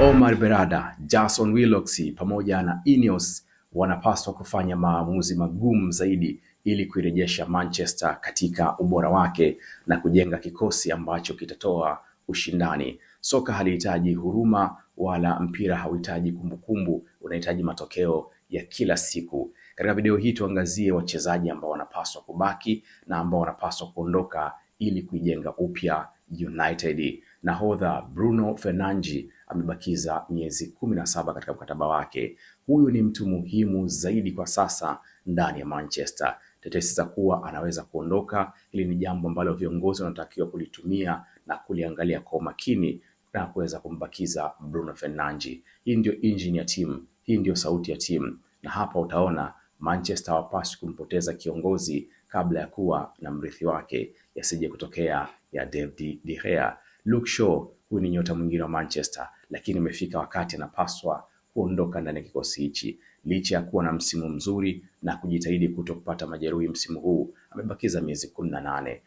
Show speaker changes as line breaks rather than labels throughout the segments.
Omar Berrada, Jason Willox pamoja na Ineos wanapaswa kufanya maamuzi magumu zaidi ili kuirejesha Manchester katika ubora wake na kujenga kikosi ambacho kitatoa ushindani. Soka halihitaji huruma wala mpira hauhitaji kumbukumbu, unahitaji matokeo ya kila siku. Katika video hii tuangazie wachezaji ambao wanapaswa kubaki na ambao wanapaswa kuondoka ili kuijenga upya United. Nahodha Bruno Fernandes amebakiza miezi 17 katika mkataba wake. Huyu ni mtu muhimu zaidi kwa sasa ndani ya Manchester. Tetesi za kuwa anaweza kuondoka, hili ni jambo ambalo viongozi wanatakiwa kulitumia na kuliangalia kwa makini na kuweza kumbakiza Bruno Fernandes. Hii ndio engine ya timu, hii ndio sauti ya timu, na hapa utaona Manchester hawapaswi kumpoteza kiongozi kabla ya kuwa na mrithi wake, yasije kutokea ya David De Gea. Luke Shaw, huyu ni nyota mwingine wa Manchester, lakini imefika wakati anapaswa kuondoka ndani ya kikosi hichi. Licha ya kuwa na msimu mzuri na kujitahidi kutopata majeruhi msimu huu, amebakiza miezi 18.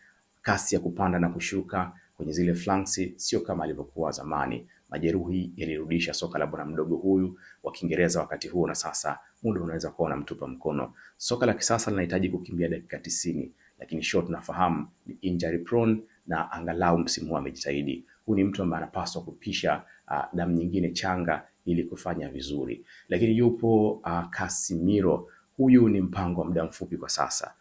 Kasi ya kupanda na kushuka kwenye zile flanks sio kama alivyokuwa zamani. Majeruhi yalirudisha soka la bwana mdogo huyu wa Kiingereza wakati huo, na sasa muda unaweza kuwa unamtupa mkono. Soka la kisasa linahitaji kukimbia dakika 90, lakini Shaw tunafahamu ni injury prone na angalau msimu huu amejitahidi. Huyu ni mtu ambaye anapaswa kupisha damu nyingine changa ili kufanya vizuri. Lakini yupo Casemiro. Huyu ni mpango wa muda mfupi kwa sasa.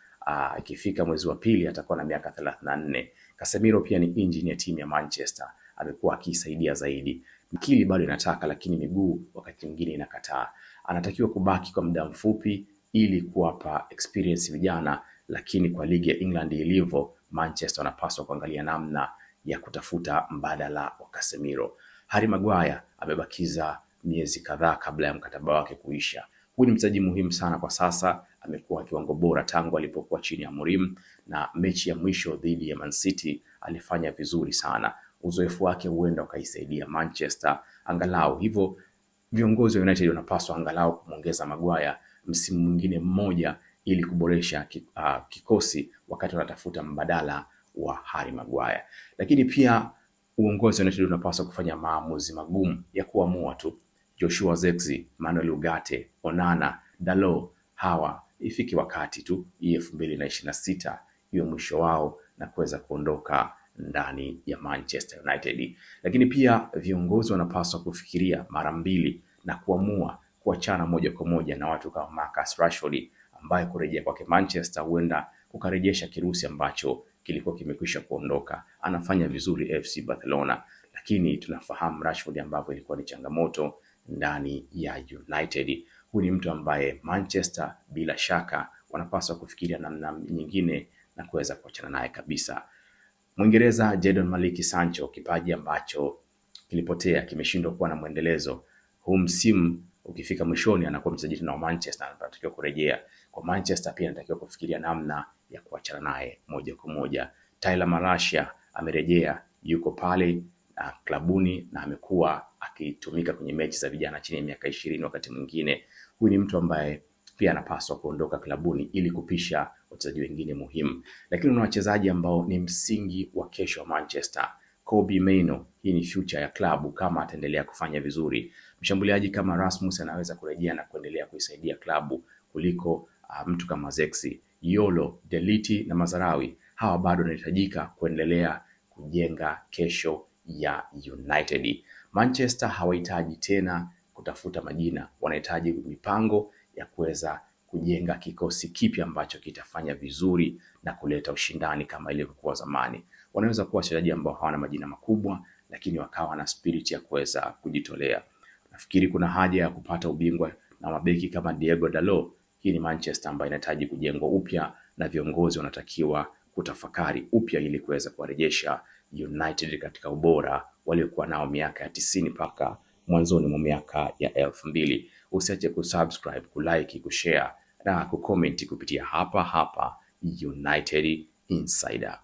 Ikifika mwezi wa pili atakuwa na miaka 34. Casemiro pia ni engine ya timu ya Manchester. Amekuwa akisaidia zaidi. Akili bado inataka, lakini miguu wakati mwingine inakataa. Anatakiwa kubaki kwa muda mfupi ili kuwapa experience vijana, lakini kwa ligi ya England ilivyo, Manchester wanapaswa kuangalia namna ya kutafuta mbadala wa Casemiro. Harry Maguire amebakiza miezi kadhaa kabla ya mkataba wake kuisha. Huyu ni mchezaji muhimu sana kwa sasa, amekuwa kiwango bora tangu alipokuwa chini ya Mourinho, na mechi ya mwisho dhidi ya Man City alifanya vizuri sana. Uzoefu wake huenda ukaisaidia Manchester angalau. Hivyo viongozi wa United wanapaswa angalau kumwongeza Maguire msimu mwingine mmoja ili kuboresha kikosi wakati wanatafuta mbadala wa Harry Maguire. Lakini pia uongozi wa United unapaswa kufanya maamuzi magumu ya kuamua tu. Joshua Zirkzee, Manuel Ugarte, Onana, Dalot, hawa ifiki wakati tu 2026 hiyo mwisho wao na kuweza kuondoka ndani ya Manchester United. Lakini pia viongozi wanapaswa kufikiria mara mbili na kuamua kuachana moja kwa moja na watu kama Marcus Rashford, ambaye kurejea kwake Manchester huenda kukarejesha kirusi ambacho kilikuwa kimekwisha kuondoka. Anafanya vizuri FC Barcelona, lakini tunafahamu Rashford ambavyo ilikuwa ni changamoto ndani ya United. Huyu ni mtu ambaye Manchester bila shaka wanapaswa kufikiria namna nyingine na kuweza kuachana naye kabisa. Mwingereza Jadon Maliki Sancho, kipaji ambacho kilipotea, kimeshindwa kuwa na mwendelezo. Huu msimu ukifika mwishoni anakuwa mchezaji wa Manchester, anatakiwa kurejea kwa Manchester. Pia anatakiwa kufikiria namna ya kuachana naye moja kwa moja. Tyler Marashia amerejea, yuko pale klabuni na amekuwa akitumika kwenye mechi za vijana chini ya miaka 20 wakati mwingine. Huyu ni mtu ambaye pia anapaswa kuondoka klabuni ili kupisha wachezaji wengine muhimu. Lakini una wachezaji ambao ni msingi wa kesho wa Manchester. Kobbie Mainoo, hii ni future ya klabu kama ataendelea kufanya vizuri. Mshambuliaji kama Rasmus anaweza kurejea na kuendelea kuisaidia klabu kuliko mtu kama Zirkzee. Yolo, Deliti na Mazraoui, hawa bado wanahitajika kuendelea kujenga kesho ya United. Manchester hawahitaji tena kutafuta majina, wanahitaji mipango ya kuweza kujenga kikosi kipya ambacho kitafanya vizuri na kuleta ushindani kama ilivyokuwa zamani. Wanaweza kuwa wachezaji ambao hawana majina makubwa, lakini wakawa na spirit ya kuweza kujitolea. Nafikiri kuna haja ya kupata ubingwa na mabeki kama Diego Dalot. Hii ni Manchester ambayo inahitaji kujengwa upya na viongozi wanatakiwa kutafakari upya ili kuweza kuwarejesha United katika ubora waliokuwa nao miaka ya 90 mpaka mwanzoni mwa miaka ya 2000. Usiache kusubscribe, kulike, kushare na kucomment kupitia hapa United Insider.